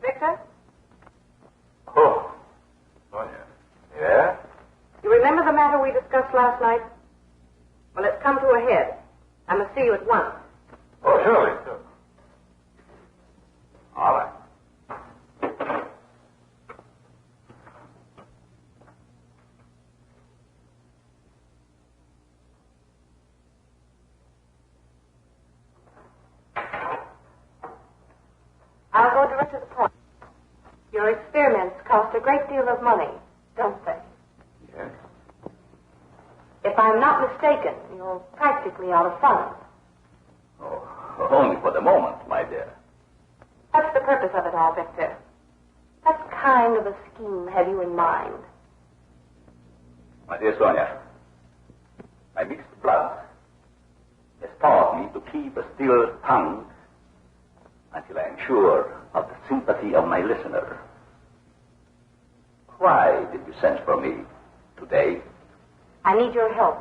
Victor? Oh, Sonia. Yeah? You remember the matter we discussed last night? Well, it's come to a head. I must see you at once. Oh, surely. Sure. All right. I'll go direct to the point. Your experiments cost a great deal of money, don't they? Yes. If I'm not mistaken, you're practically out of funds. Oh, only for the moment, my dear. What's the purpose of it all, Victor? What kind of a scheme have you in mind? My dear Sonia, my mixed blood has taught me to keep a still tongue until I am sure of the sympathy of my listener. Why did you send for me today? I need your help.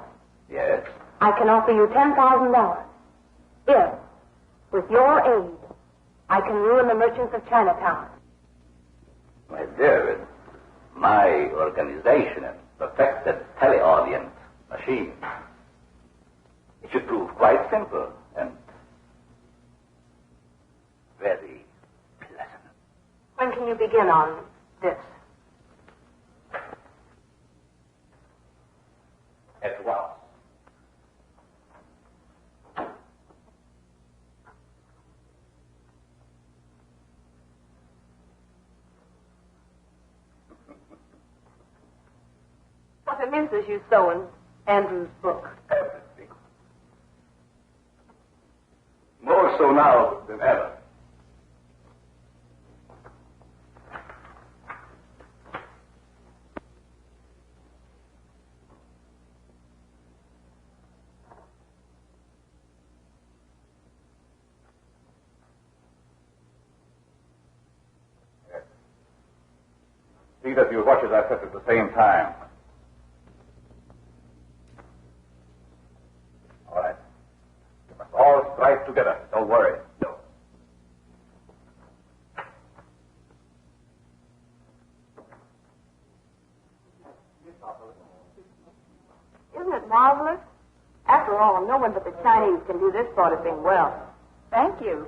Yes? I can offer you $10,000. If, with your aid, I can ruin the merchants of Chinatown. My dear, with my organization and perfected teleaudience machine, it should prove quite simple and very pleasant. When can you begin on this? At once. What amuses you so in Andrew's book? Everything. Most more so now than ever. See that your watches are set at the same time. All right. You must all strike together. Don't worry. No. Isn't it marvelous? After all, no one but the Chinese can do this sort of thing well. Thank you.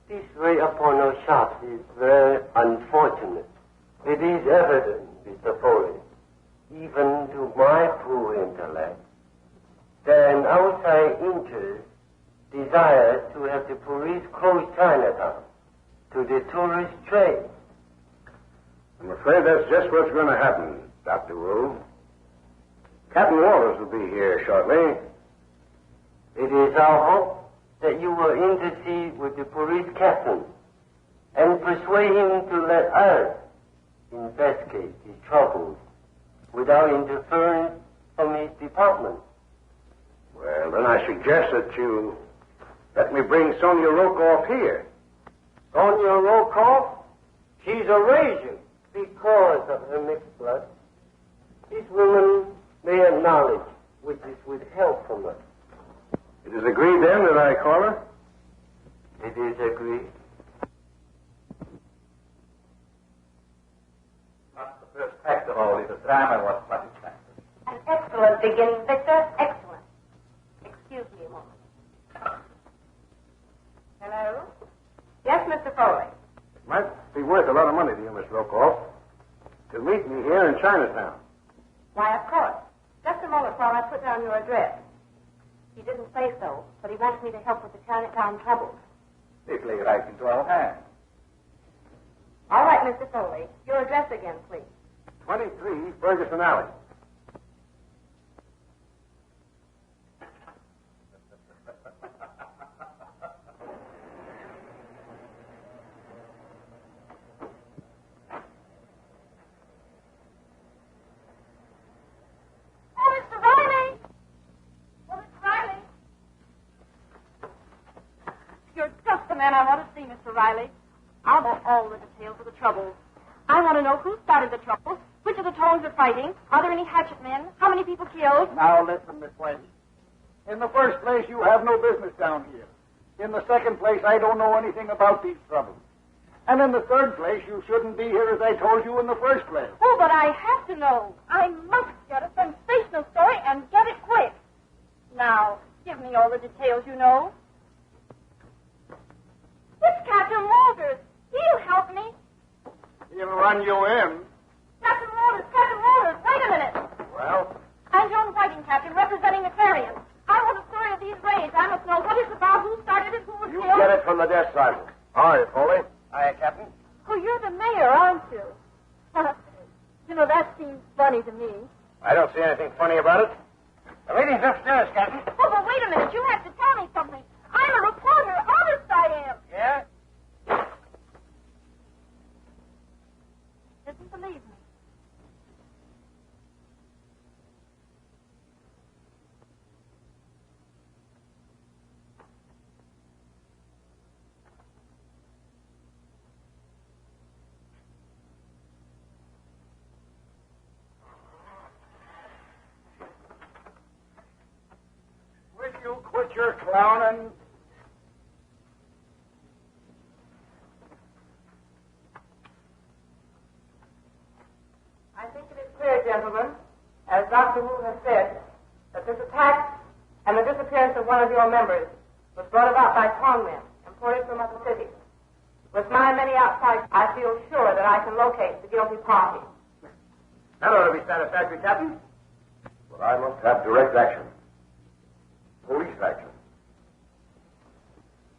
This raid upon our shops is very unfortunate. It is evident, Mr. Foley, even to my poor intellect, that an outside interest desires to have the police close Chinatown to the tourist trade. I'm afraid that's just what's going to happen, Dr. Wu. Captain Walters will be here shortly. It is our hope that you will intercede with the police captain and persuade him to let us investigate his troubles without interference from his department. Well, then I suggest that you let me bring Sonia Rokoff here. Sonia Rokoff? She's a raging because of her mixed blood. This woman may have knowledge which is withheld from us. It is agreed, then, that I call her? It is agreed. Not the first act of all this drama was satisfactory. An excellent beginning, Victor. Excellent. Excuse me a moment. Hello? Yes, Mr. Foley. It might be worth a lot of money to you, Miss Rokoff, to meet me here in Chinatown. Why, of course. Just a moment while I put down your address. He didn't say so, but he wants me to help with the Chinatown troubles. They play right into our hands. All right, Mr. Foley. Your address again, please. 23 Ferguson Alley. Man, I want to see Mr. Riley. I want all the details of the troubles. I want to know who started the troubles, which of the Tones are fighting, are there any hatchet men, how many people killed. Now listen, Miss Wendy. In the first place, you have no business down here. In the second place, I don't know anything about these troubles. And in the third place, you shouldn't be here as I told you in the first place. Oh, but I have to know. I must get a sensational story and get it quick. Now, give me all the details you know. It's Captain Walters. He'll help me. He'll run you in. Captain Walters, wait a minute. Well? I'm Joan Whiting, Captain, representing the Clarion. I want a story of these raids. I must know what it's about, who started it, who was You killed. get it from the desk sergeant. All right, Foley. Aye, Captain. Oh, you're the mayor, aren't you? You know, that seems funny to me. I don't see anything funny about it. Now, ladies Things upstairs, Captain. Oh, but wait a minute. You have to tell me something. I'm a reporter. Honest, I am. Yeah? Didn't believe me. Will you quit your clowning? I think it is clear, gentlemen, as Dr. Wu has said, that this attack and the disappearance of one of your members was brought about by conmen imported from other cities. With my many outside, I feel sure that I can locate the guilty party. That ought to be satisfactory, Captain. But I must have direct action. Police action.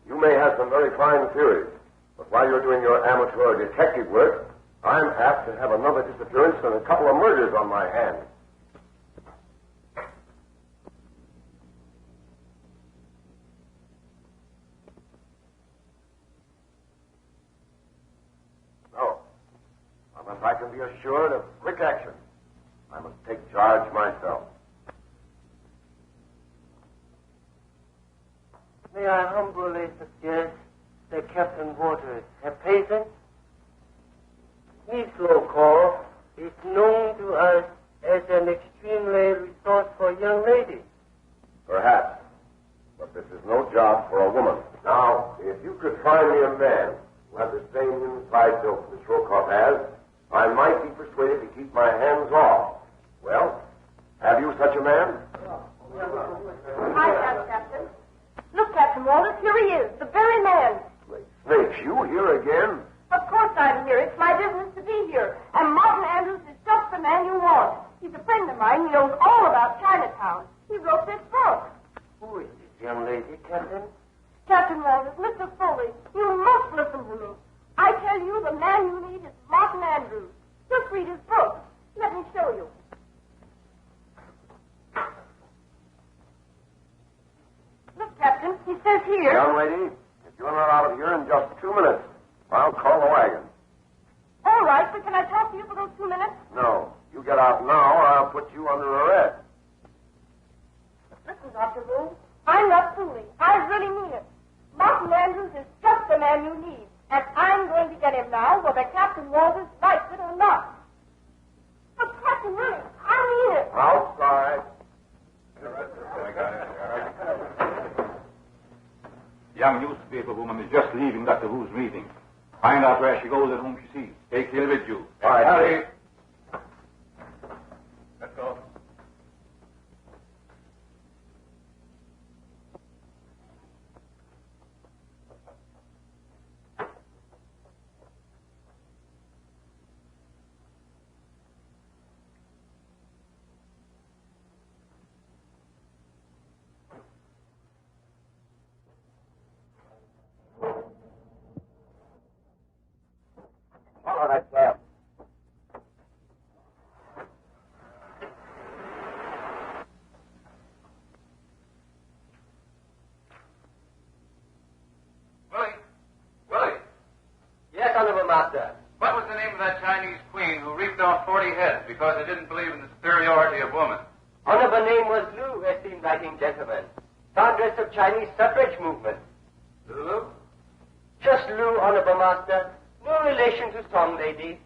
You may have some very fine theories, but while you're doing your amateur detective work, I'm apt to have another disappearance and a couple of murders on my hands. No. Unless I can be assured of quick action, I must take charge myself. May I humbly suggest that Captain Waters have patience? Miss Local is known to us as an extremely resourceful young lady. Perhaps. But this is no job for a woman. Now, if you could find me a man who had the same inside dope Miss Rokoff has, I might be persuaded to keep my hands off. Well, have you such a man? I have, Captain. Look, Captain Walters, here he is, the very man. Great snakes, you here again? Of course I'm here. It's my business to be here. And Martin Andrews is just the man you want. He's a friend of mine. He knows all about Chinatown. He wrote this book. Who is this young lady, Captain? Captain Walters, Mr. Foley, you must listen to me. I tell you, the man you need is Martin Andrews. Just read his book. Let me show you. Look, Captain, he says here... Young lady, if you're not out of here in just 2 minutes, I'll call the wagon. All right, but can I talk to you for those 2 minutes? No. You get out now, or I'll put you under arrest. Listen, Dr. Wu, I'm not fooling. I really mean it. Martin Andrews is just the man you need, and I'm going to get him now, whether Captain Walters likes it or not. But, Captain, really, I mean it. Outside. Young newspaper woman is just leaving Dr. Wu's meeting. Find out where she goes and whom she sees. Take him with you. All right, hurry. Let's go. Follow that cab. Willie. Yes, Honorable Master. What was the name of that Chinese queen who reaped off 40 heads because they didn't believe in the superiority of woman? Honorable name was Lu, esteemed writing gentleman. Foundress of Chinese suffrage movement. Lulu? Just Lu, Honorable Master. No relation to some lady.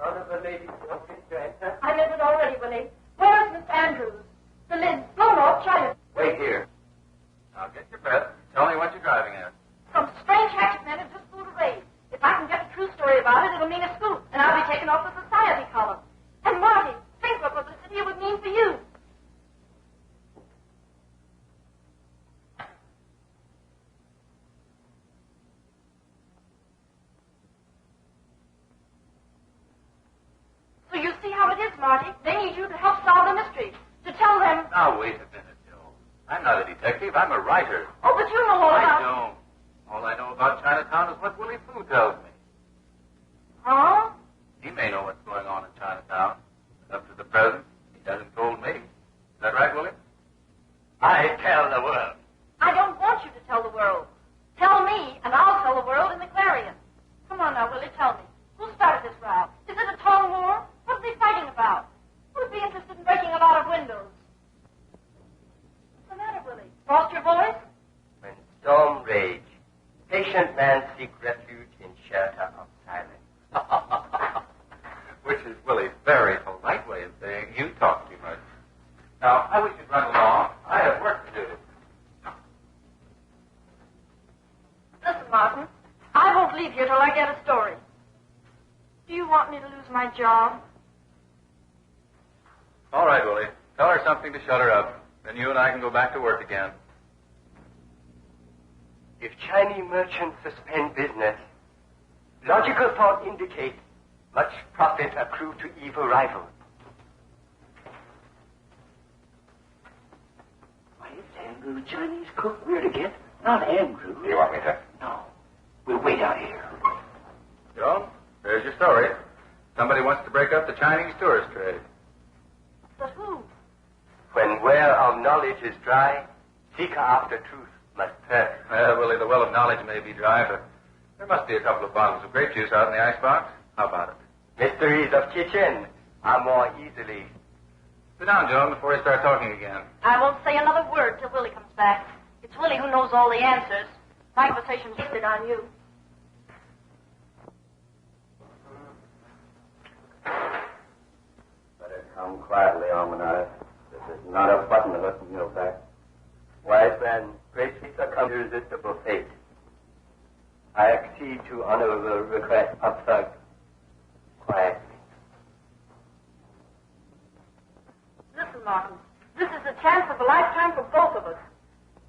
Honorable lady, don't please to enter. I read it already, Willie. Where's Miss Andrews? The lid's blown off China. Wait here. Now get your breath. Tell me what you're driving at. Some strange hatchet men have just pulled a raid. If I can get a true story about it, it'll mean a scoop, and I'll be taken off the society column. And Marty, think what publicity it would mean for you. So you see how it is, Marty. They need you to help solve the mystery. To tell them... Now, wait a minute, Joe. I'm not a detective. I'm a writer. Oh, Oh, but you know all I about... don't. All I know about Chinatown is what Willie Fu tells me. Huh? He may know what's going on in Chinatown. But up to the present, he hasn't told me. Is that right, Willie? I tell the world. I don't want you to tell the world. Tell me, and I'll tell the world in the Clarion. Come on now, Willie, tell me. Who started this row? Is it a tongue war? What are they fighting about? Who'd be interested in breaking a lot of windows? What's the matter, Willie? Lost your voice? When storm rage, patient man seek refuge in shelter of silence. Which is Willie's very polite way of saying you talk too much. Now, I wish you'd run along. I have work to do. Listen, Martin. I won't leave here till I get a story. Do you want me to lose my job? All right, Willie. Tell her something to shut her up. Then you and I can go back to work again. If Chinese merchants suspend business, logical thought indicates much profit accrue to evil rivals. Why, it's Andrew, the Chinese cook. We're to get, not Andrew. Do you want me to? No. We'll wait out here. Joe, there's your story. Somebody wants to break up the Chinese tourist trade. But who? When well of knowledge is dry, seeker after truth must thirst. Willie, the well of knowledge may be dry, but there must be a couple of bottles of grape juice out in the icebox. How about it? Mysteries of kitchen are more easily. Sit down, Joan, before you start talking again. I won't say another word till Willie comes back. It's Willie who knows all the answers. My conversation's listed on you. Better come quietly, Almanac. This is not a button to hook your back. Wise man, gracefully succumb to irresistible fate. I accede to honorable request of Thug. Quietly. Listen, Martin. This is the chance of a lifetime for both of us.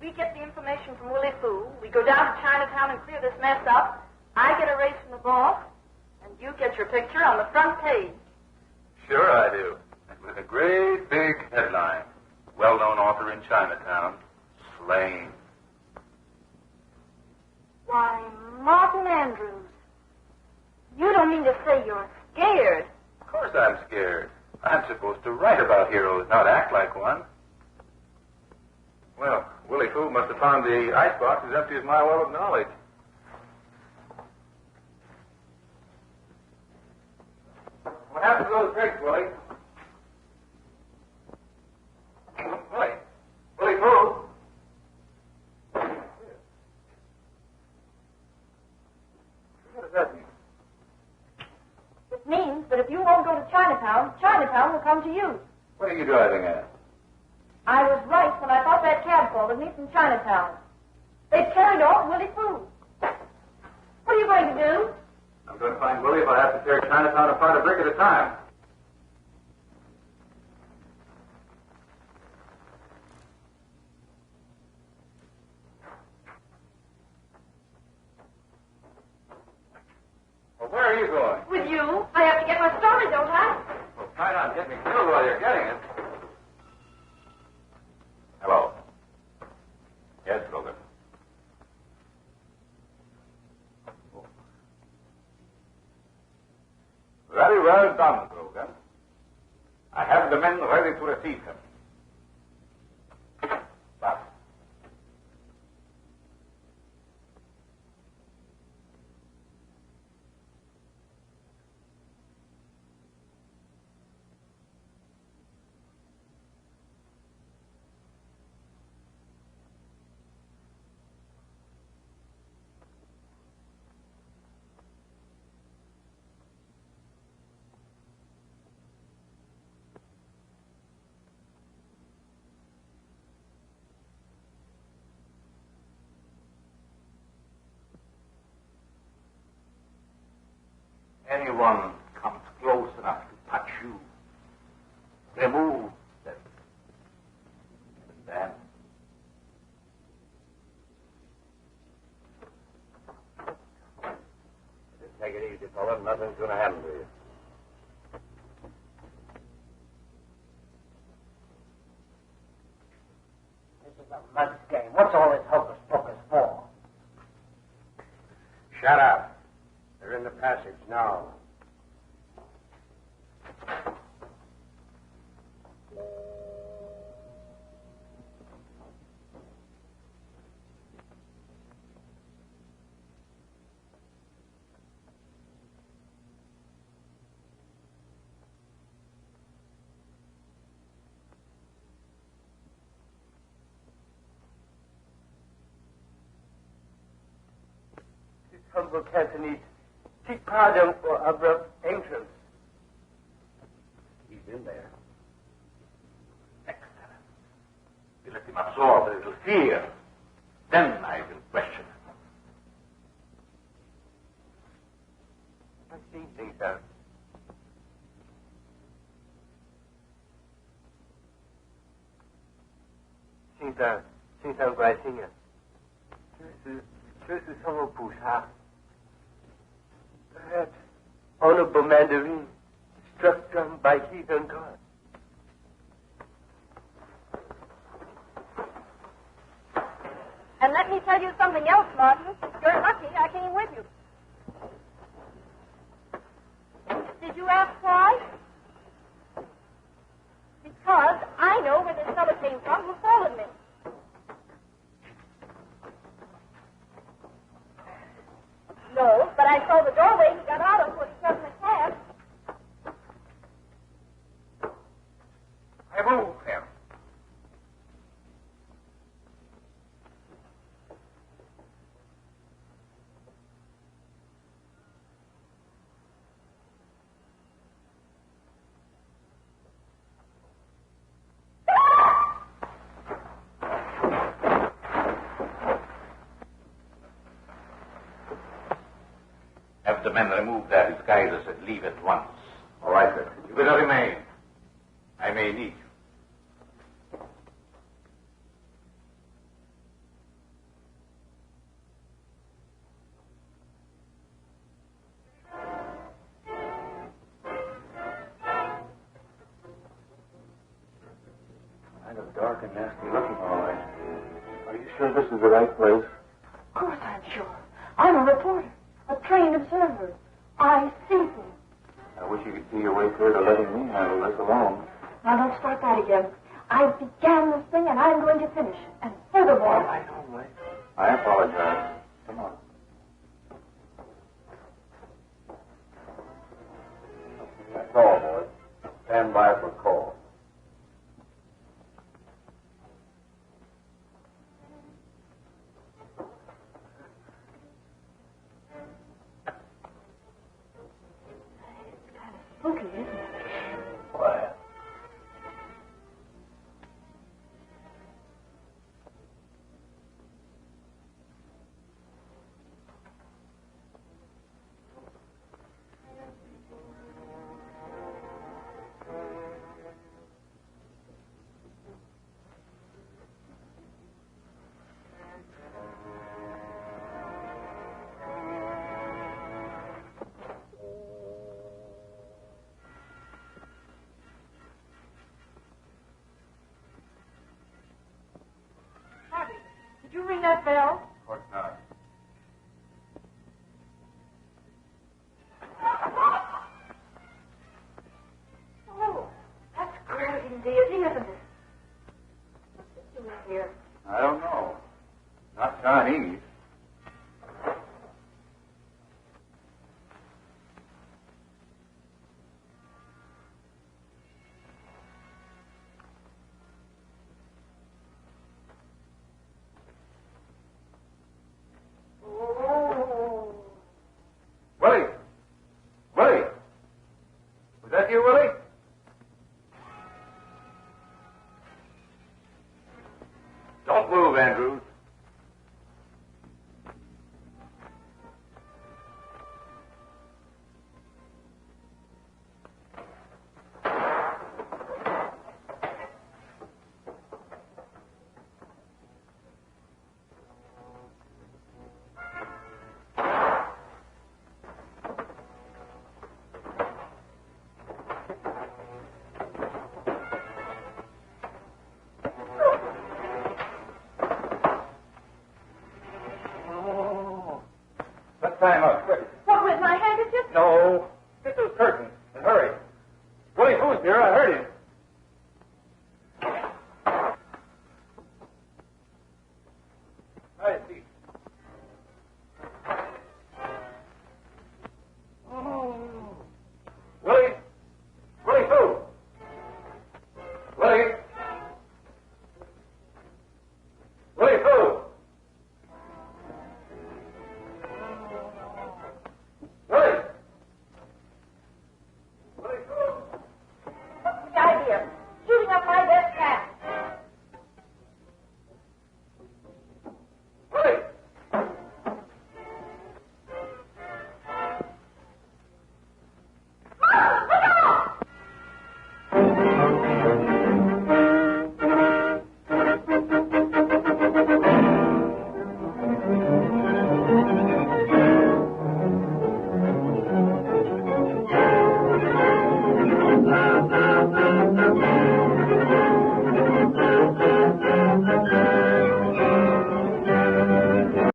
We get the information from Willie Fu. We go down to Chinatown and clear this mess up. I get a raise from the boss, and you get your picture on the front page. Sure I do. And with a great big headline. Well-known author in Chinatown, slain. Why, Martin Andrews, you don't mean to say you're scared. Of course I'm scared. I'm supposed to write about heroes, not act like one. Well, Willie Fu must have found the icebox as empty as my well of knowledge. What happened to those drinks, Willie? Willie Fu? What does that mean? It means that if you won't go to Chinatown, Chinatown will come to you. What are you driving at? I was right when I thought that cab followed me from Chinatown. They carried off Willie Fu. What are you going to do? I'm going to find Willie if I have to tear Chinatown apart a brick at a time. Well, where are you going? With you? I have to get my story, don't I? Well, try not to get me killed while you're getting it. Hello. Yes, Logan. Very well done, Grogan. I have the men ready to receive him. But anyone comes close enough to touch you, remove them. Understand? Just take it easy, fella. Nothing's going to happen to you. This is a mud game. What's all this hocus pocus? Shut up. They're in the passage now. Humble Cantonese, seek pardon for abrupt entrance. He's in there. Excellent. We let him absorb a little fear. Then I will question him. I see, Caesar. Caesar 乖心啊，这是什么菩萨？ Perhaps Honorable Mandarin struck down by heathen gods. And let me tell you something else, Martin. You're lucky I came with you. Did you ask why? Because I know where this fellow came from who followed me. No, but I saw the doorway he got out of when he got in the cab. I move him. Have the men remove their disguises and leave at once. All right, sir. You better remain. I may need you. Kind of dark and nasty looking, all right. Are you sure this is the right place? Of course I'm sure. I'm a reporter, a trained observer. I see things. I wish you could see your way clear to letting me handle this alone. Now don't start that again. I began this thing and I'm going to finish it. And furthermore... All right. I apologize. Come on. That's all, boys. Stand by for call. Spooky, isn't it? Quiet. Did you ring that bell? Of course not. Oh, that's great deity, isn't it? What's it doing here? I don't know. Not Chinese. Oh. Willie! Willie! Was that you, Willie? Don't move, Andrews. time out, quick.